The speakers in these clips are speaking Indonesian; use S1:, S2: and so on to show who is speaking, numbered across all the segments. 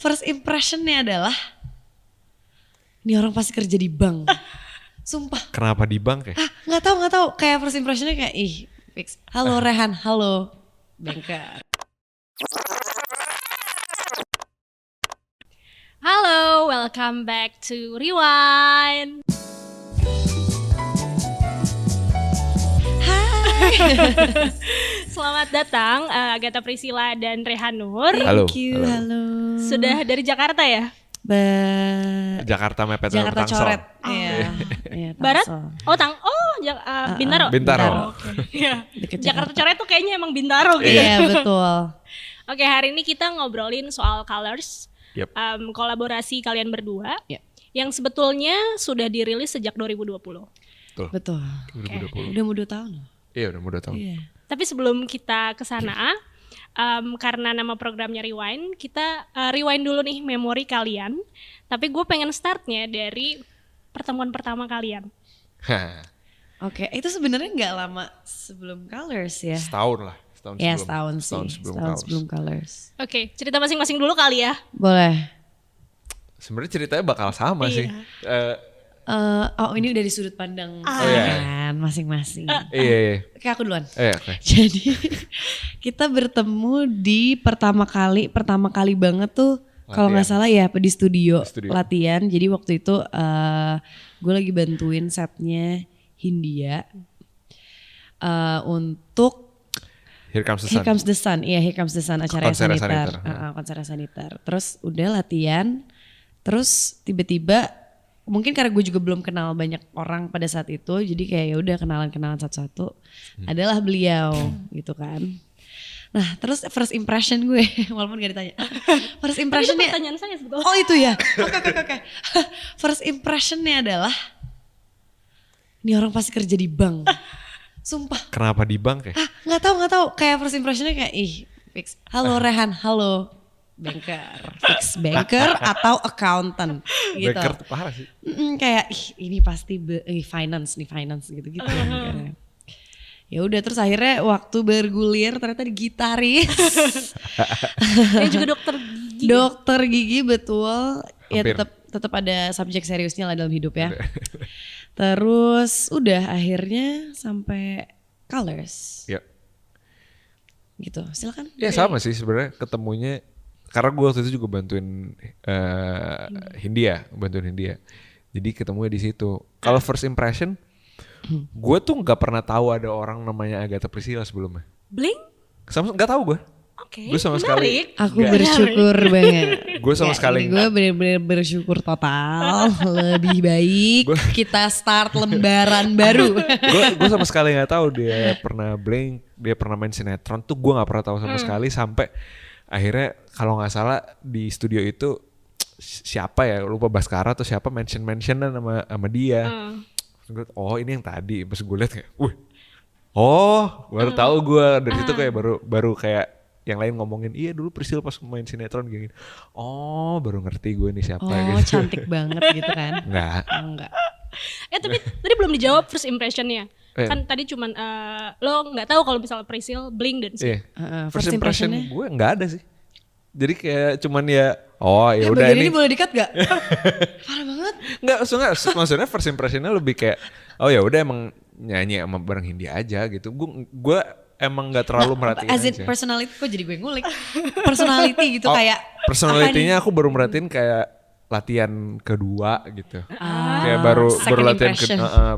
S1: first impressionnya adalah ini orang pasti kerja di bank. Sumpah.
S2: Kenapa di bank ya?
S1: Nggak tahu. Kayak first impressionnya kayak fix. Halo Rehan, halo banker.
S3: Halo, welcome back to Rewind.
S1: Hai.
S3: Selamat datang Agatha Priscilla dan Rehan Nur.
S1: Thank you, halo.
S3: Sudah dari Jakarta ya?
S2: Jakarta mepet
S1: Jakarta
S2: Tangsel.
S1: coret. Iya,
S3: Barat?
S1: Tangsel.
S3: Bintaro.
S2: Bintaro.
S3: Iya.
S1: Deket
S3: Jakarta coret tuh kayaknya emang Bintaro gitu.
S1: Iya, betul.
S3: Oke, hari ini kita ngobrolin soal Colors.
S2: Yep.
S3: Kolaborasi kalian berdua.
S1: Yep.
S3: Yang sebetulnya sudah dirilis sejak 2020.
S1: Betul.
S2: 2020.
S1: Udah mau 2 tahun loh.
S2: Iya udah mau 2 tahun.
S1: Iya.
S3: Tapi sebelum kita ke sana, karena nama programnya Rewind, kita rewind dulu nih memori kalian. Tapi gue pengen startnya dari pertemuan pertama kalian.
S1: Oke, itu sebenarnya nggak lama sebelum Colors ya?
S2: Setahun lah.
S1: Ya setahun
S2: Colors.
S1: sebelum Colors.
S3: Oke, cerita masing-masing dulu kali ya.
S1: Boleh.
S2: Sebenarnya ceritanya bakal sama sih.
S1: Ini dari sudut pandang
S2: iya.
S1: kan masing-masing.
S2: Iya.
S1: Oke, aku duluan.
S2: Oke.
S1: Jadi kita bertemu di pertama kali banget tuh kalau nggak salah ya di studio latihan. Jadi waktu itu gue lagi bantuin setnya Hindia untuk
S2: Here Comes the Sun.
S1: Here Comes the Sun. Iya, Here Comes the Sun acara
S2: Konser
S1: Sanitar. Konser Sanitar. Terus udah latihan. Terus tiba-tiba mungkin karena gue juga belum kenal banyak orang pada saat itu, jadi kayak ya udah kenalan satu-satu. Adalah beliau gitu kan. Nah, terus first impression gue walaupun gak ditanya. First impressionnya.
S3: Itu pertanyaan saya sebetulnya.
S1: Oh itu ya. Oke. First impressionnya adalah ini orang pasti kerja di bank. Sumpah.
S2: Kenapa di bank ya?
S1: Nggak tahu. Kayak first impressionnya kayak fix. Halo Rehan, halo banker. Fix banker atau accountant gitu.
S2: Banker tuh parah sih.
S1: Kayak ini pasti finance gitu. Ya udah terus akhirnya waktu bergulir ternyata di gitaris.
S3: Yang juga dokter gigi.
S1: Dokter gigi betul. Ya
S2: Hampir.
S1: tetap ada subjek seriusnya lah dalam hidup ya. Terus udah akhirnya sampai Colors.
S2: Iya.
S1: Gitu. Silakan.
S2: Ya sama sih sebenarnya ketemunya karena gue waktu itu juga bantuin Hindia. Jadi ketemunya di situ. Kalau first impression, gue tuh nggak pernah tahu ada orang namanya Agatha Priscilla sebelumnya.
S3: Bling?
S2: Sama nggak tahu gue.
S3: Oke.
S2: Gue sama sekali.
S1: Aku bersyukur banget.
S2: Gue sama sekali.
S1: Gue bener-bener bersyukur total. Lebih baik kita start lembaran baru.
S2: Gue sama sekali nggak tahu dia pernah Blink, dia pernah main sinetron tuh gue nggak pernah tahu sama sekali sampai akhirnya kalau nggak salah di studio itu siapa ya lupa Baskara atau siapa mentionan sama dia. Gue oh ini yang tadi pas gue lihat kayak, baru tahu gue dari situ kayak baru kayak yang lain ngomongin iya dulu Priscilla pas main sinetron gini. Oh baru ngerti gue ini siapa
S1: gitu.
S2: gitu.
S1: Cantik banget gitu kan?
S2: Enggak.
S3: Tapi tadi belum dijawab first impressionnya. Kan tadi cuman lo nggak tahu kalau misalnya Priscilla, Bling dan sih.
S2: First impression gue nggak ada sih. Jadi kayak cuman ya ya udah
S1: ini boleh di-cut gak? Parah banget.
S2: Nggak, maksudnya first impressionnya lebih kayak ya udah emang nyanyi sama bareng Hindia aja gitu. Gue emang nggak terlalu merhatiin
S1: as in
S2: aja.
S1: Personality kok jadi gue ngulik. Personality gitu kayak.
S2: Personality-nya aku baru merhatiin kayak latihan kedua gitu. Kayak baru latihan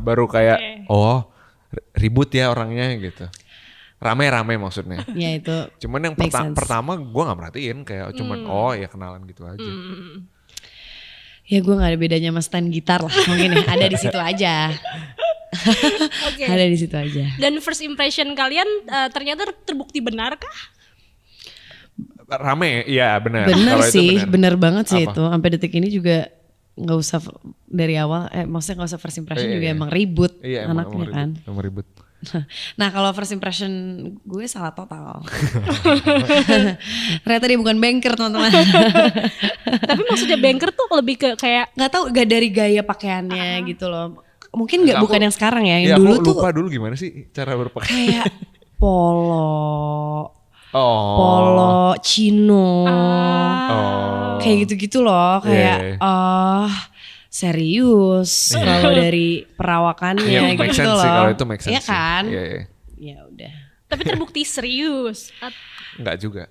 S2: baru kayak ribut ya orangnya gitu. Rame-rame maksudnya.
S1: Ya itu.
S2: Cuman yang pertama gue nggak merhatiin kayak cuman ya kenalan gitu aja.
S1: Ya gue nggak ada bedanya sama stand gitar lah mungkin ya. Ada di situ aja.
S3: Okay.
S1: Ada di situ aja.
S3: Dan first impression kalian ternyata terbukti benarkah?
S2: Rame, iya benar.
S1: Benar sih, benar banget sih
S2: Apa?
S1: itu. Sampai detik ini juga nggak usah dari awal. Maksudnya nggak usah first impression juga emang ribut anaknya kan.
S2: Emang ribut.
S1: Nah kalau first impression gue salah total. Ternyata dia bukan banker teman-teman.
S3: Tapi maksudnya banker tuh lebih ke kayak
S1: nggak tahu gak dari gaya pakaiannya gitu loh. Mungkin bukan yang sekarang ya. Yang
S2: Iya,
S1: dulu
S2: aku
S1: tuh
S2: lupa dulu gimana sih cara berpakaian.
S1: kayak polo. polo, chino, kayak gitu-gitu loh, kayak serius kalau dari perawakannya
S2: Iya, make
S1: gitu
S2: sense
S1: loh.
S2: sih kalau itu make sense.
S1: Iya kan?
S2: Iya, iya.
S1: Ya udah.
S3: Tapi terbukti serius.
S2: Enggak juga.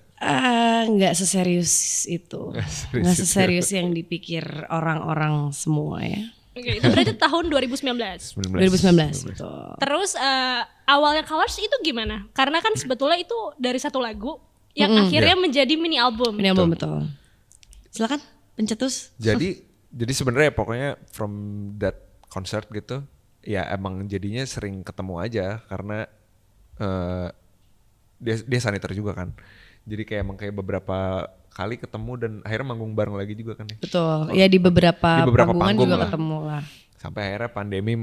S1: Nggak seserius itu, nggak seserius yang dipikir orang-orang semua ya.
S3: Oke, itu berarti tahun 2019.
S1: 2019 gitu.
S3: Terus awalnya Colors itu gimana? Karena kan sebetulnya itu dari satu lagu yang akhirnya menjadi mini album.
S1: Ini album betul. Silakan pencetus.
S2: Jadi sebenarnya pokoknya from that concert gitu, ya emang jadinya sering ketemu aja karena dia saniter juga kan. Jadi kayak emang kayak beberapa kali ketemu dan akhirnya manggung bareng lagi juga kan ya.
S1: Betul. Ya di beberapa panggungan
S2: panggung
S1: juga
S2: lah.
S1: ketemu lah.
S2: Sampai akhirnya pandemi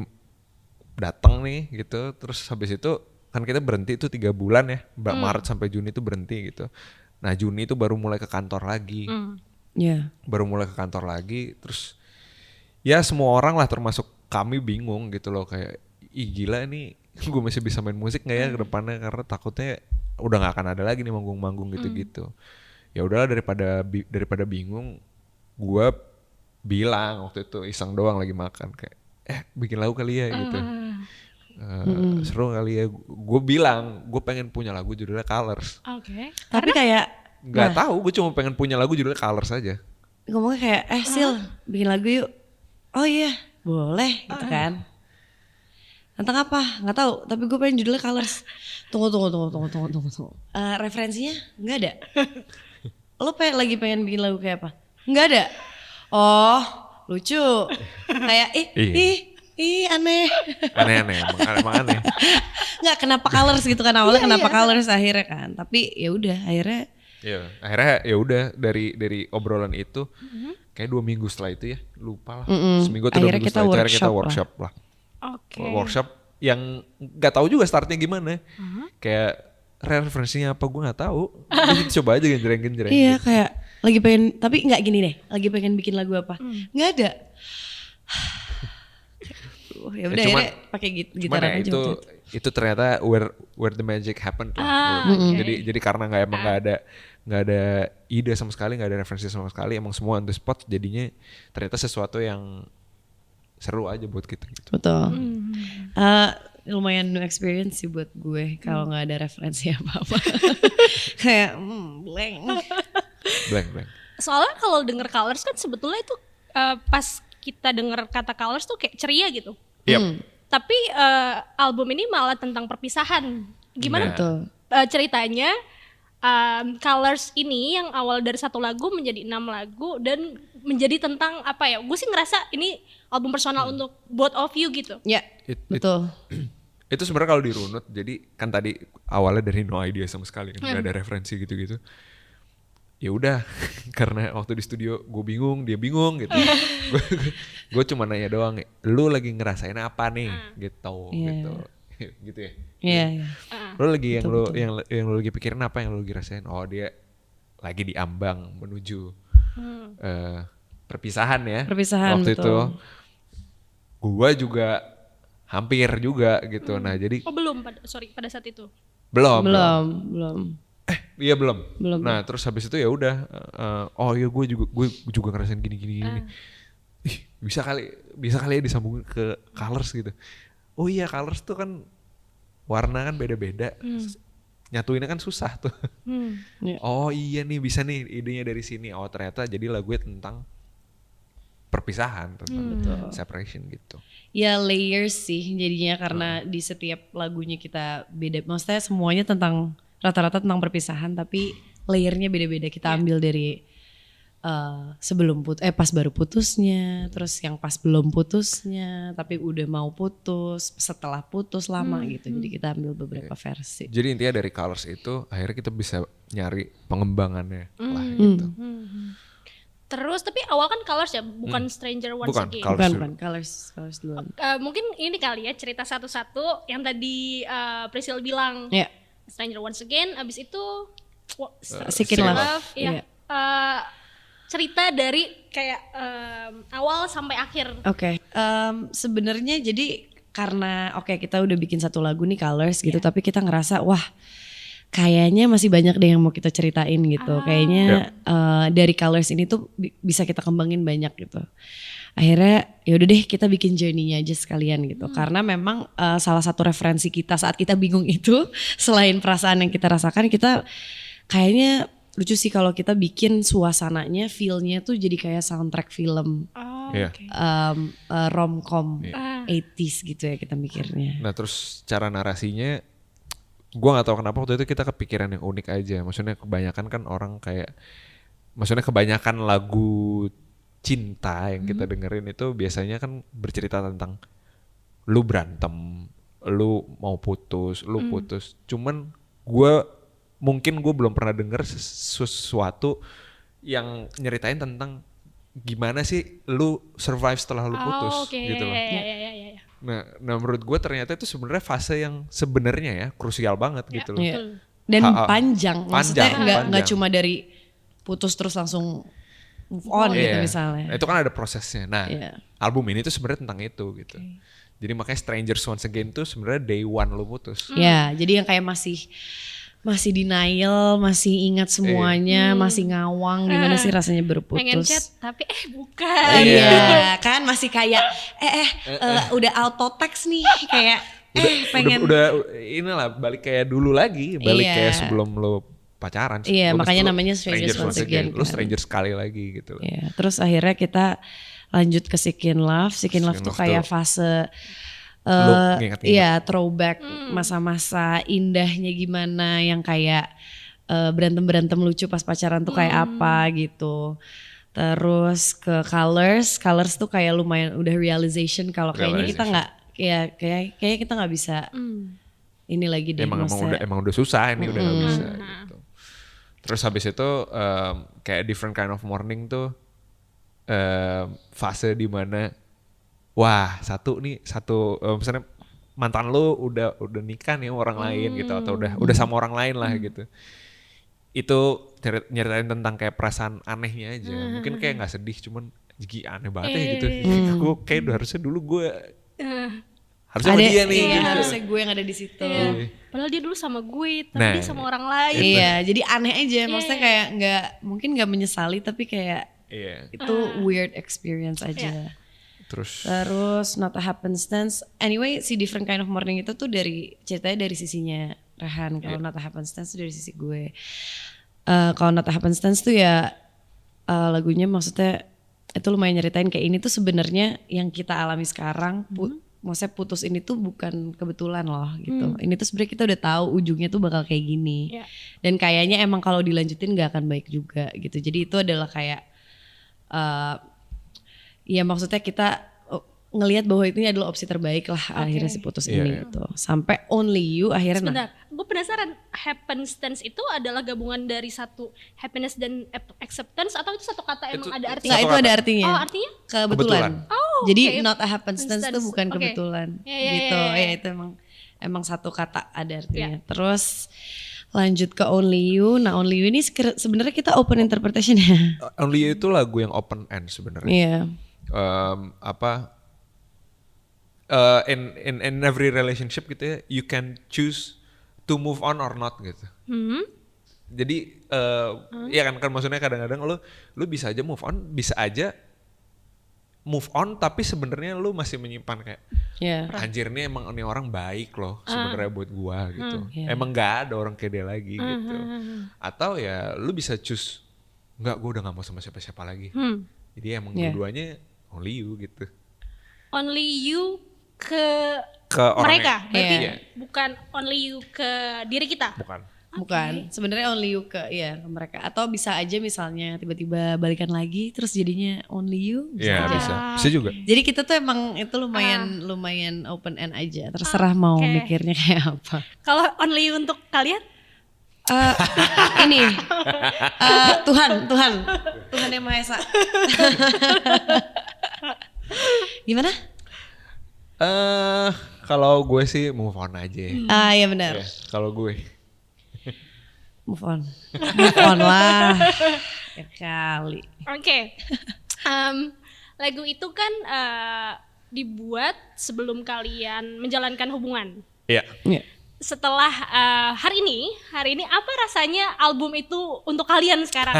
S2: datang nih gitu. Terus habis itu kan kita berhenti itu 3 bulan ya. Maret sampai Juni itu berhenti gitu. Nah Juni itu baru mulai ke kantor lagi.
S1: Ya.
S2: Baru mulai ke kantor lagi. Terus ya semua orang lah termasuk kami bingung gitu loh. Kayak ih gila nih gue masih bisa main musik gak ya ke depannya. Karena takutnya udah gak akan ada lagi nih manggung-manggung gitu-gitu. Ya udahlah daripada bingung, gue bilang waktu itu iseng doang lagi makan kayak bikin lagu kali ya gitu. Seru kali ya. Gue bilang gue pengen punya lagu judulnya Colors.
S3: Oke.
S1: Tapi kayak
S2: Gak tahu, gue cuma pengen punya lagu judulnya Colors aja.
S1: ngomongnya kayak Sil bikin lagu yuk. Oh iya boleh gitu kan. Tentang apa? Nggak tahu. Tapi gue pengen judulnya Colors. Tunggu. Referensinya nggak ada. Lo lagi pengen bikin lagu kayak apa? Nggak ada. Oh lucu. Kayak ih aneh.
S2: Aneh-aneh, emang aneh.
S1: Nggak kenapa Colors gitu kan awalnya kenapa Colors akhirnya kan. Tapi ya udah akhirnya.
S2: Iya, akhirnya ya udah dari obrolan itu kayak 2 minggu setelah itu ya lupa lah. Seminggu atau 2
S1: Akhirnya
S2: minggu
S1: kita
S2: setelah itu akhirnya kita
S1: workshop
S2: workshop lah.
S3: Oke.
S2: Workshop yang nggak tahu juga startnya gimana. Kayak referensinya apa gue nggak tahu. Jadi coba aja genjreng-genjreng.
S1: Iya kayak lagi pengen tapi nggak gini deh. Lagi pengen bikin lagu apa? Nggak ada. Ya udah
S2: cuman-
S1: akhirnya pakai
S2: Cuman
S1: gitaran
S2: ya
S1: aja
S2: itu
S1: waktu itu.
S2: itu ternyata where the magic happened lah. Jadi karena nggak ada ide sama sekali, nggak ada referensi sama sekali, emang semua on the spot, jadinya ternyata sesuatu yang seru aja buat kita gitu.
S1: Betul. Lumayan new experience sih buat gue kalau nggak ada referensi apa-apa. Kayak blank.
S2: Blank.
S3: Soalnya kalau denger Colors kan sebetulnya itu pas kita denger kata Colors tuh kayak ceria gitu.
S2: Yep.
S3: Tapi album ini malah tentang perpisahan. Gimana
S2: Nah.
S1: Betul.
S3: ceritanya Colors ini yang awal dari 1 lagu menjadi 6 lagu dan menjadi tentang apa ya? Gue sih ngerasa ini album personal untuk both of you gitu.
S1: Ya betul.
S2: Itu sebenarnya kalau dirunut, jadi kan tadi awalnya dari no idea sama sekali kan, nggak ada referensi gitu-gitu. Ya udah, karena waktu di studio gue bingung, dia bingung gitu. Gue cuma nanya doang, lu lagi ngerasain apa nih, gitu. Gitu ya.
S1: Iya.
S2: Lu lagi yang lu lagi pikirin apa, yang lu lagi rasain? Oh dia lagi diambang menuju perpisahan ya.
S1: Perpisahan,
S2: waktu
S1: betul.
S2: itu. Gua juga hampir juga gitu. Nah jadi
S3: Oh belum, pada saat itu.
S2: belum. Iya belum. Nah terus habis itu ya udah. Oh iya gue juga ngerasain gini. Ih bisa kali ya disambungin ke Colors gitu. Oh iya Colors tuh kan warna kan beda-beda. Nyatuinnya kan susah tuh.
S1: Iya.
S2: Oh iya nih bisa nih idenya dari sini. Oh ternyata jadi lagunya tentang perpisahan, tentang separation gitu.
S1: Ya layers sih jadinya karena di setiap lagunya kita beda. Maksudnya semuanya tentang rata-rata tentang perpisahan tapi layernya beda-beda. Kita ambil dari pas baru putusnya, terus yang pas belum putusnya, tapi udah mau putus, setelah putus lama gitu. Jadi kita ambil beberapa versi.
S2: Jadi intinya dari Colors itu akhirnya kita bisa nyari pengembangannya lah gitu.
S3: Terus tapi awal kan Colors ya, bukan Stranger Once
S2: Bukan,
S3: Again.
S2: Colors.
S1: Bukan Colors duluan.
S3: Mungkin ini kali ya cerita satu-satu yang tadi Priscil bilang.
S1: Ya.
S3: Stranger Once Again, abis itu
S1: Sick in Love.
S3: Iya. Cerita dari kayak awal sampai akhir.
S1: Oke. Sebenarnya jadi karena kita udah bikin satu lagu nih Colors gitu, tapi kita ngerasa wah kayaknya masih banyak deh yang mau kita ceritain gitu. Kayaknya dari Colors ini tuh bisa kita kembangin banyak gitu. Akhirnya ya udah deh kita bikin journey-nya aja sekalian gitu. Karena memang salah satu referensi kita saat kita bingung itu selain perasaan yang kita rasakan, kita kayaknya lucu sih kalau kita bikin suasananya, feel-nya tuh jadi kayak soundtrack film. Romcom 80s gitu ya kita mikirnya.
S2: Nah terus cara narasinya, gue nggak tahu kenapa waktu itu kita kepikiran yang unik aja. Maksudnya kebanyakan kan orang kayak, maksudnya kebanyakan lagu cinta yang kita dengerin itu biasanya kan bercerita tentang lu berantem, lu mau putus, lu putus. Cuman mungkin gue belum pernah denger sesuatu yang nyeritain tentang gimana sih lu survive setelah lu putus gitu loh. Nah menurut gue ternyata itu sebenarnya fase yang sebenarnya ya krusial banget gitu loh.
S1: Dan panjang, maksudnya nggak cuma dari putus terus langsung move on gitu misalnya.
S2: Nah, itu kan ada prosesnya. Nah album ini tuh sebenarnya tentang itu gitu. Jadi makanya Strangers Once Again tuh sebenarnya day one lu putus.
S1: Jadi yang kayak masih denial, masih ingat semuanya, masih ngawang gimana sih rasanya berputus.
S3: Pengen chat tapi bukan.
S1: Iya kan masih kayak udah auto text nih kayak pengen.
S2: Udah inilah balik kayak dulu lagi, balik kayak sebelum lo pacaran.
S1: Iya makanya namanya Strangers Once Again.
S2: Lo stranger sekali lagi gitu.
S1: Iya, terus akhirnya kita lanjut ke Sick in Love. Sick in Love tuh kayak fase throwback masa-masa indahnya gimana yang kayak berantem lucu pas pacaran tuh kayak apa gitu. Terus ke Colors tuh kayak lumayan udah realization kalau kayaknya kita nggak kayak kita nggak bisa ini lagi deh.
S2: Emang udah susah ini udah nggak bisa gitu. Terus habis itu kayak Different Kind of Morning tuh fase dimana misalnya mantan lu udah nikah nih sama orang lain gitu atau udah sama orang lain lah gitu. Itu nyeritain tentang kayak perasaan anehnya aja. Mungkin kayak nggak sedih, cuman aneh banget ya gitu. Gue kayak harusnya dulu gue harusnya sama dia nih.
S1: Iya,
S2: gitu.
S1: harusnya gue yang ada di situ.
S3: Padahal dia dulu sama gue, tapi dia sama orang lain.
S1: Iya, jadi aneh aja. Maksudnya kayak mungkin nggak menyesali, tapi kayak itu weird experience aja. Terus Not a Happenstance. Anyway, si Different Kind of Morning itu tuh ceritanya dari sisinya Rehan. Kalau Not a Happenstance tuh dari sisi gue. Kalau Not a Happenstance tuh ya lagunya maksudnya itu lumayan nyeritain kayak ini tuh sebenarnya yang kita alami sekarang. Maksudnya putus ini tuh bukan kebetulan loh gitu. Ini tuh sebenarnya kita udah tahu ujungnya tuh bakal kayak gini. Dan kayaknya emang kalau dilanjutin gak akan baik juga gitu. Jadi itu adalah kayak ya maksudnya kita ngelihat bahwa itu adalah opsi terbaik lah akhirnya si putus ini gitu. Sampai Only You akhirnya.
S3: Sebentar, gue penasaran, happenstance itu adalah gabungan dari satu happiness dan acceptance atau itu satu kata emang ada artinya?
S1: Nggak, itu ada artinya.
S3: Oh artinya?
S1: Kebetulan.
S3: Jadi
S1: Not a Happenstance itu bukan kebetulan gitu. Ya itu emang satu kata ada artinya. Terus lanjut ke Only You. Nah Only You ini sebenarnya kita open interpretation ya.
S2: Only You itu lagu yang open end sebenarnya.
S1: Iya.
S2: In every relationship gitu ya, you can choose to move on or not gitu. Jadi ya kan maksudnya kadang-kadang lu bisa aja move on, bisa aja move on tapi sebenarnya lu masih menyimpan kayak anjir nih emang ini orang baik loh sebenarnya buat gua gitu. Emang nggak ada orang kayak dia lagi gitu. Atau ya lu bisa choose nggak, gua udah nggak mau sama siapa-siapa lagi. Jadi emang dua-duanya only you gitu.
S3: Only you ke mereka, berarti bukan only you ke diri kita.
S1: Bukan, sebenarnya only you ke mereka. Atau bisa aja misalnya tiba-tiba balikan lagi terus jadinya only you.
S2: Bisa juga.
S1: Jadi kita tuh emang itu lumayan open end aja. Terserah mau mikirnya kayak apa.
S3: Kalau only you untuk kalian?
S1: Ini Tuhan yang Maha Esa. Gimana?
S2: Kalau gue sih move on aja.
S1: Iya benar.
S2: Kalau gue
S1: move on lah. Ya kali.
S3: Oke. Lagu itu kan dibuat sebelum kalian menjalankan hubungan.
S2: Iya.
S3: setelah hari ini apa rasanya album itu untuk kalian sekarang?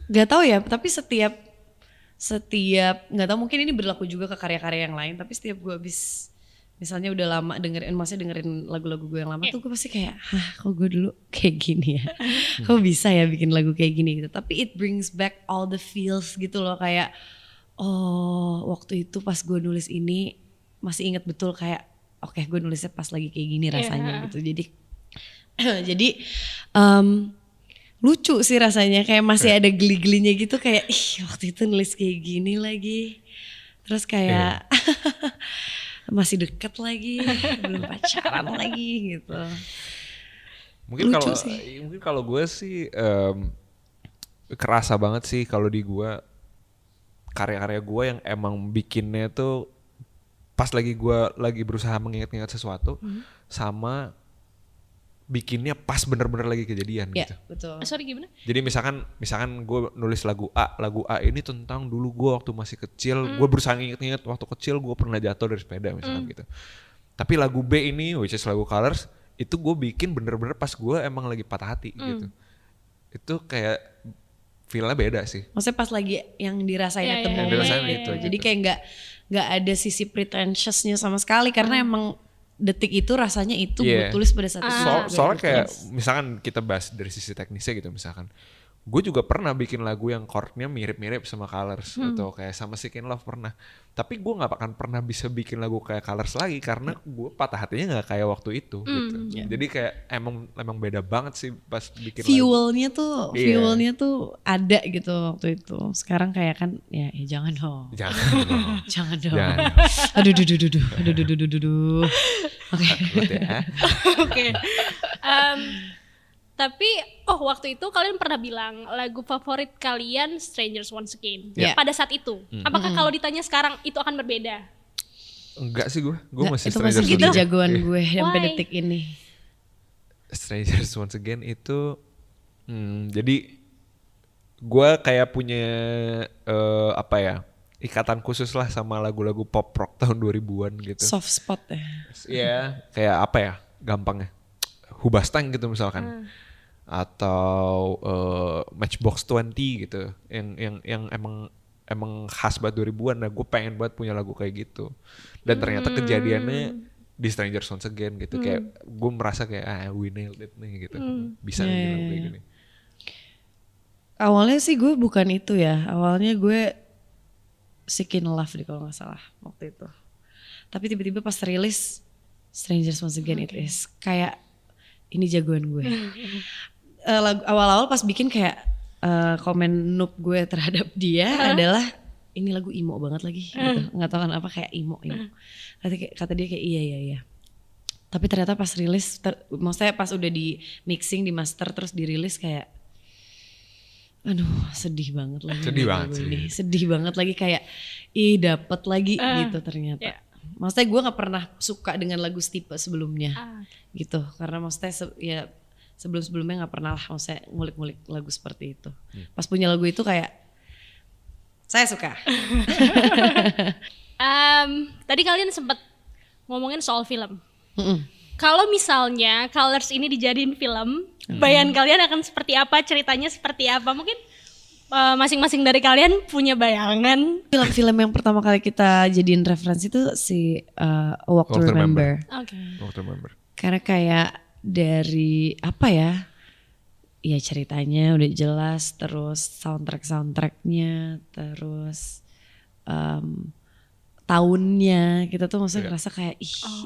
S1: Gak tahu ya, tapi setiap nggak tahu, mungkin ini berlaku juga ke karya-karya yang lain, tapi setiap gue habis misalnya udah lama dengerin lagu-lagu gue yang lama tuh gue pasti kayak, kok gue dulu kayak gini ya, kok bisa ya bikin lagu kayak gini gitu. Tapi it brings back all the feels gitu loh, kayak waktu itu pas gue nulis ini masih inget betul kayak oke, gue nulisnya pas lagi kayak gini rasanya gitu. Jadi lucu sih rasanya, kayak masih ada geli-gelinya gitu, kayak waktu itu nulis kayak gini lagi, terus kayak masih deket lagi, belum pacaran lagi gitu.
S2: Mungkin kalau gue sih kerasa banget sih kalau di gue karya-karya gue yang emang bikinnya tuh pas gue lagi berusaha mengingat-ingat sesuatu, sama bikinnya pas bener-bener lagi kejadian gitu.
S1: Betul.
S3: Sorry gimana?
S2: Jadi misalkan gue nulis lagu A ini tentang dulu gue waktu masih kecil, gue berusaha inget-inget waktu kecil gue pernah jatuh dari sepeda misalkan gitu. Tapi lagu B ini, which is lagu Colors, itu gue bikin bener-bener pas gue emang lagi patah hati gitu. Itu kayak feel-nya beda sih.
S1: Maksudnya pas lagi yang dirasain at the moment gitu. Jadi kayak nggak ada sisi pretentiousnya sama sekali, karena emang detik itu rasanya itu gue tulis pada saat itu.
S2: Soalnya kayak misalkan kita bahas dari sisi teknisnya gitu, misalkan gue juga pernah bikin lagu yang chordnya mirip-mirip sama Colors atau kayak sama Sick in Love pernah. Tapi gue gak akan pernah bisa bikin lagu kayak Colors lagi karena gue patah hatinya gak kayak waktu itu gitu. Jadi kayak emang beda banget sih pas bikin
S1: Fuelnya
S2: lagu.
S1: Fuelnya tuh ada gitu waktu itu. Sekarang kayak kan ya jangan dong. Jangan dong. Aduh.
S3: Oke. Tapi waktu itu kalian pernah bilang lagu favorit kalian Strangers Once Again pada saat itu. Apakah kalau ditanya sekarang itu akan berbeda?
S2: Enggak sih gue masih
S1: itu
S2: Strangers
S1: masih jadi
S2: Once Again.
S1: jagoan gue sampai detik ini.
S2: Strangers Once Again itu jadi gue kayak punya ikatan khusus lah sama lagu-lagu pop rock tahun 2000-an gitu.
S1: Soft spot ya.
S2: Iya, kayak gampangnya. Hubastang gitu misalkan. Atau Matchbox 20 gitu. Yang emang khas banget 2000-an. Nah, gue pengen banget punya lagu kayak gitu. Dan ternyata kejadiannya di Strangers Once Again gitu. Kayak gue merasa kayak we nailed it nih gitu. Bisa bikin lagu kayak gini.
S1: Awalnya sih gue bukan itu ya. Awalnya gue Sick in Love deh kalau gak salah waktu itu. Tapi tiba-tiba pas rilis Strangers Once Again it is kayak ini jagoan gue. Awal-awal pas bikin kayak komen noob gue terhadap dia adalah ini lagu emo banget lagi gitu. Gak tau kenapa kayak emo. Kata dia kayak iya. Tapi ternyata pas rilis, maksudnya pas udah di mixing, di master terus dirilis kayak aduh sedih banget lagi. Sedih banget lagi kayak dapet lagi gitu ternyata. Maksudnya gue gak pernah suka dengan lagu Stipe sebelumnya gitu. Karena maksudnya sebelum-sebelumnya gak pernah lah maksudnya ngulik-ngulik lagu seperti itu. Pas punya lagu itu kayak saya suka.
S3: Tadi kalian sempat ngomongin soal film. Kalau misalnya Colors ini dijadiin film, bayangan kalian akan seperti apa, ceritanya seperti apa? Mungkin masing-masing dari kalian punya bayangan.
S1: Film yang pertama kali kita jadiin referensi itu si Walk to Remember.
S2: Walk to Remember.
S1: Karena kayak dari apa ya ceritanya udah jelas, terus soundtracknya, terus tahunnya kita tuh maksudnya ngerasa kayak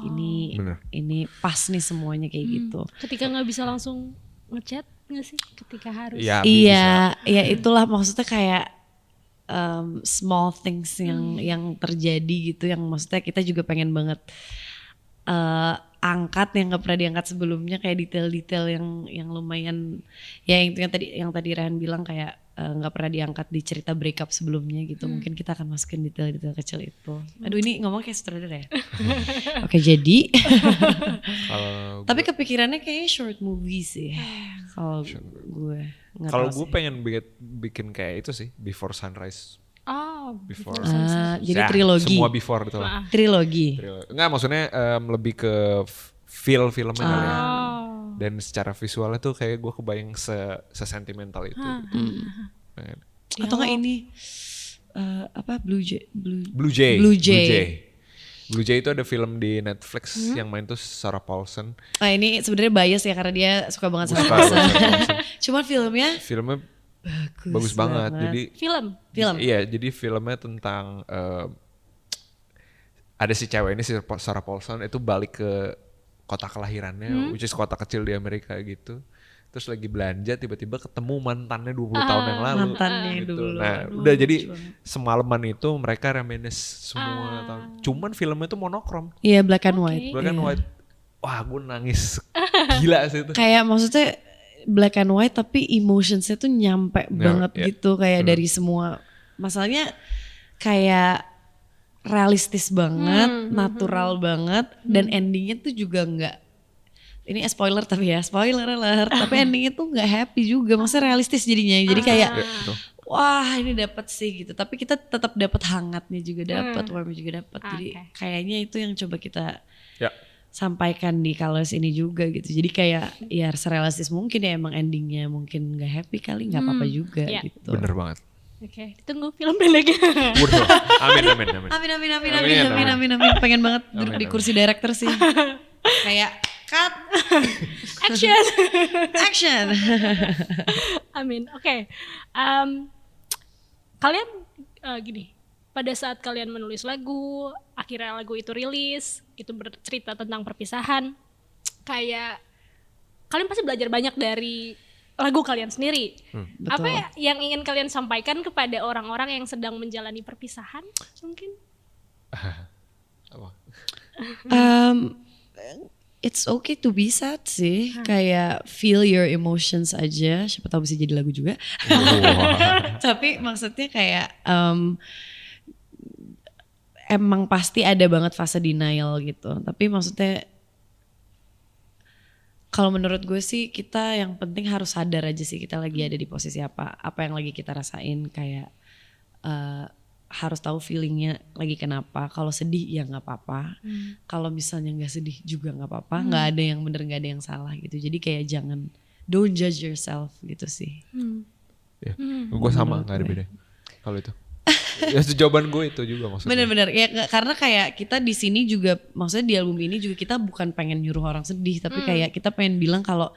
S1: ini pas nih semuanya kayak gitu.
S3: Ketika nggak bisa langsung ngechat nggak sih ketika harus?
S1: Iya itulah maksudnya kayak small things yang terjadi gitu, yang maksudnya kita juga pengen banget angkat yang nggak pernah diangkat sebelumnya, kayak detail-detail yang lumayan yang tadi Rehan bilang kayak nggak pernah diangkat di cerita breakup sebelumnya gitu. Mungkin kita akan masukin detail-detail kecil itu. Aduh ini ngomong kayak sutradara ya. Oke jadi tapi kepikirannya kayaknya short movie sih kalau gue.
S2: Kalau gue pengen bikin kayak itu sih, Before Sunrise. Before.
S1: Jadi
S2: Ya,
S1: trilogi.
S2: Semua before itu lah.
S1: Trilogi.
S2: Enggak, maksudnya lebih ke feel filmnya kali ya.
S3: Oh.
S2: Dan secara visualnya tuh kayak gue kebayang sentimental itu. Gitu.
S1: Atau nggak ini apa Blue Jay?
S2: Blue Jay.
S1: Blue Jay.
S2: Blue Jay itu ada film di Netflix yang main tuh Sarah Paulson.
S1: Ah ini sebenarnya bias ya karena dia suka banget sama
S2: Suka
S1: Paulson.
S2: Sarah Paulson.
S1: Cuman filmnya
S2: Filmnya bagus banget. Jadi
S3: Film.
S2: Iya, jadi filmnya tentang ada si cewek ini si Sarah Paulson itu balik ke kota kelahirannya, which is kota kecil di Amerika gitu. Terus lagi belanja tiba-tiba ketemu mantannya 20 tahun yang lalu.
S1: Mantannya
S2: gitu.
S1: dulu.
S2: Nah,
S1: Aduh,
S2: udah jadi
S1: lucu banget.
S2: semalaman itu mereka reminisce semua tahun. Cuman filmnya tuh monokrom,
S1: Iya black and white.
S2: black and white. Wah, gue nangis gila sih itu.
S1: Kayak maksudnya black and white tapi emotionsnya tuh nyampe banget
S2: iya.
S1: gitu kayak dari semua masalahnya kayak realistis banget, natural banget dan endingnya tuh juga nggak ini spoiler tapi ya spoiler alert tapi endingnya tuh nggak happy juga, maksudnya realistis jadinya jadi kayak
S2: Iya, betul.
S1: wah ini dapat sih gitu tapi kita tetap dapat hangatnya juga dapat, warmnya juga dapat jadi kayaknya itu yang coba kita
S2: Ya.
S1: sampaikan di Colors ini juga gitu. Jadi kayak ya serealistis mungkin ya emang endingnya mungkin nggak happy kali nggak apa-apa juga
S3: Iya.
S1: gitu.
S2: Bener banget.
S3: Oke, ditunggu film pendeknya.
S2: Waduh, amin.
S1: Amin. Pengen banget duduk di kursi director sih. Kayak cut, action.
S3: Amin. Oke. Kalian gini, pada saat kalian menulis lagu, akhirnya lagu itu rilis, itu bercerita tentang perpisahan. Kayak kalian pasti belajar banyak dari lagu kalian sendiri. Apa
S1: Betul.
S3: yang ingin kalian sampaikan kepada orang-orang yang sedang menjalani perpisahan mungkin?
S2: Apa?
S1: It's okay to be sad sih. Kayak feel your emotions aja. Siapa tahu bisa jadi lagu juga. Tapi maksudnya kayak emang pasti ada banget fase denial gitu. Tapi maksudnya kalau menurut gue sih kita yang penting harus sadar aja sih kita lagi ada di posisi apa yang lagi kita rasain kayak harus tahu feelingnya lagi kenapa. Kalau sedih ya nggak apa-apa. Kalau misalnya nggak sedih juga nggak apa-apa. Nggak ada yang bener nggak ada yang salah gitu. Jadi kayak jangan don't judge yourself gitu sih.
S2: Ya, gue sama nggak ada beda. Kalau itu. Ya jawaban gue itu juga maksudnya.
S1: Bener-bener ya karena kayak kita di sini juga maksudnya di album ini juga kita bukan pengen nyuruh orang sedih tapi kayak kita pengen bilang kalau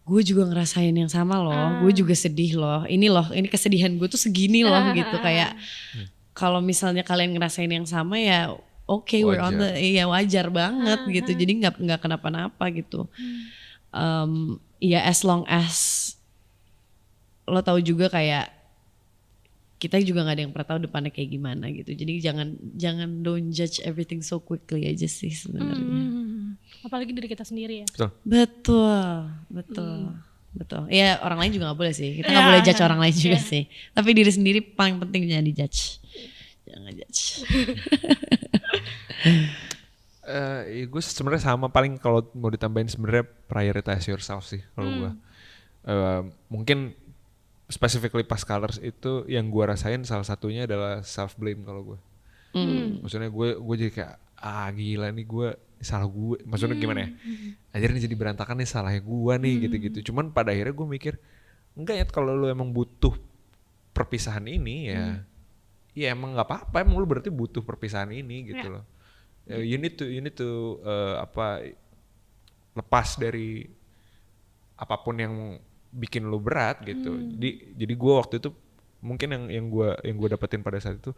S1: gue juga ngerasain yang sama loh, gue juga sedih loh, ini kesedihan gue tuh segini loh gitu kayak kalau misalnya kalian ngerasain yang sama ya oke, we're on the ya wajar banget gitu jadi nggak kenapa-napa gitu. Ya as long as lo tahu juga kayak kita juga nggak ada yang pernah tahu depannya kayak gimana gitu. Jadi jangan don't judge everything so quickly aja sih sebenarnya.
S3: Apalagi diri kita sendiri ya.
S1: Betul. Ya orang lain juga nggak boleh sih. Kita nggak boleh judge orang lain juga sih. Tapi diri sendiri paling penting jangan dijudge. Jangan judge.
S2: Gue sebenarnya sama paling kalau mau ditambahin sebenarnya prioritize yourself sih kalau gue. Mungkin specifically pas Colors itu yang gue rasain salah satunya adalah self blame kalau gue. Maksudnya gue jadi kayak gila nih gue salah gue. Maksudnya gimana ya? Akhirnya jadi berantakan nih salahnya gue nih gitu-gitu. Cuman pada akhirnya gue mikir enggak ya kalau lu emang butuh perpisahan ini ya emang nggak apa-apa emang lu berarti butuh perpisahan ini gitu loh. You need to lepas dari apapun yang bikin lu berat gitu. Jadi gue waktu itu mungkin yang gue dapetin pada saat itu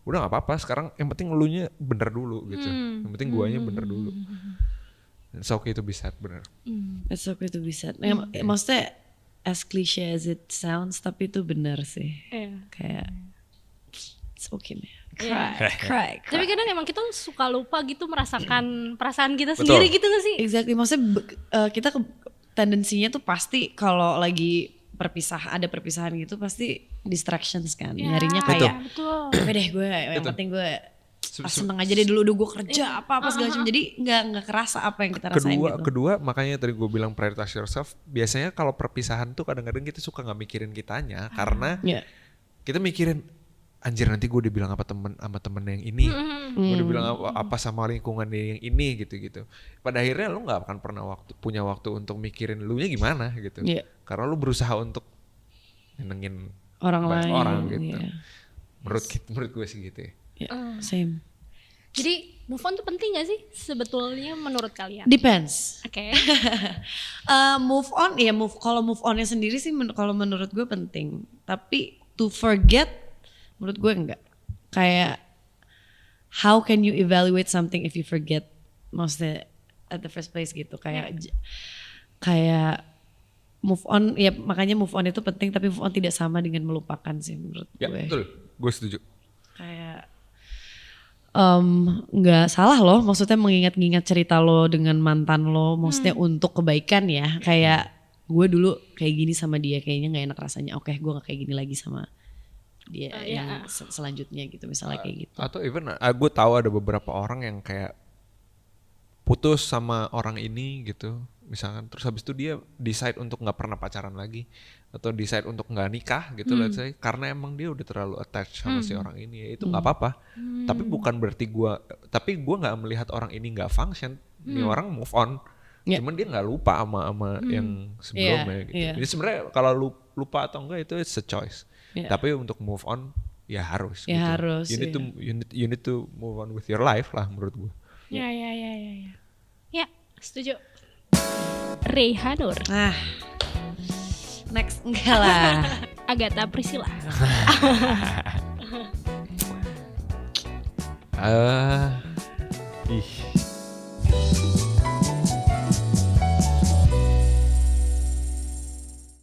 S2: udah nggak apa-apa sekarang yang penting elunya bener dulu gitu. Yang penting guanya bener dulu. It's okay to be sad bener.
S1: It's okay to be sad. Maksudnya as cliche as it sounds tapi itu bener sih. Kayak it's okay man. Cry.
S3: Tapi kadang emang kita suka lupa gitu merasakan perasaan kita sendiri gitu gak sih?
S1: Exactly. Maksudnya kita tendensinya tuh pasti kalau lagi ada perpisahan gitu pasti distractions kan. Nyarinya kayak oke deh gue yang penting gue seneng aja deh dulu gue kerja apa segala macam. Jadi nggak kerasa apa yang kita rasain gitu.
S2: Kedua makanya tadi gue bilang prioritize yourself. Biasanya kalau perpisahan tuh kadang-kadang kita suka nggak mikirin kitanya karena kita mikirin anjir nanti gue udah bilang apa sama temen yang ini, gue udah bilang apa sama lingkungan yang ini gitu. Pada akhirnya lu nggak akan pernah punya waktu untuk mikirin lu nya gimana gitu, karena lu berusaha untuk nyenengin
S1: orang
S2: banyak
S1: lain
S2: orang gitu.
S1: Iya.
S2: Menurut gue sih gitu ya.
S1: Same.
S3: Jadi move on tuh penting gak sih sebetulnya menurut kalian?
S1: Depends.
S3: Oke.
S1: Move on ya kalau move onnya sendiri sih kalau menurut gue penting. Tapi to forget menurut gue enggak. Kayak how can you evaluate something if you forget? Maksudnya at the first place gitu. Kayak move on ya, makanya move on itu penting, tapi move on tidak sama dengan melupakan sih menurut gue.
S2: Ya betul, gue setuju.
S1: Kayak nggak salah loh, maksudnya mengingat-ingat cerita lo dengan mantan lo, maksudnya untuk kebaikan ya. Kayak gue dulu kayak gini sama dia, kayaknya nggak enak rasanya. Oke, gue nggak kayak gini lagi sama dia yang selanjutnya gitu, misalnya kayak gitu.
S2: Atau even gue tahu ada beberapa orang yang kayak putus sama orang ini gitu, misalkan, terus habis itu dia decide untuk nggak pernah pacaran lagi, atau decide untuk nggak nikah gitu, let's say, karena emang dia udah terlalu attached sama si orang ini. Ya itu nggak apa-apa, tapi bukan berarti gue nggak melihat orang ini nggak function. Ini orang move on, cuman dia nggak lupa sama yang sebelumnya gitu. Jadi sebenarnya kalau lupa atau enggak itu it's a choice, tapi untuk move on ya harus.
S1: Ya
S2: gitu.
S1: harus.
S2: You need to move on with your life lah menurut gue.
S3: Ya. Ya, setuju. Reyhanur.
S1: Next enggak lah.
S3: Agatha Priscilla.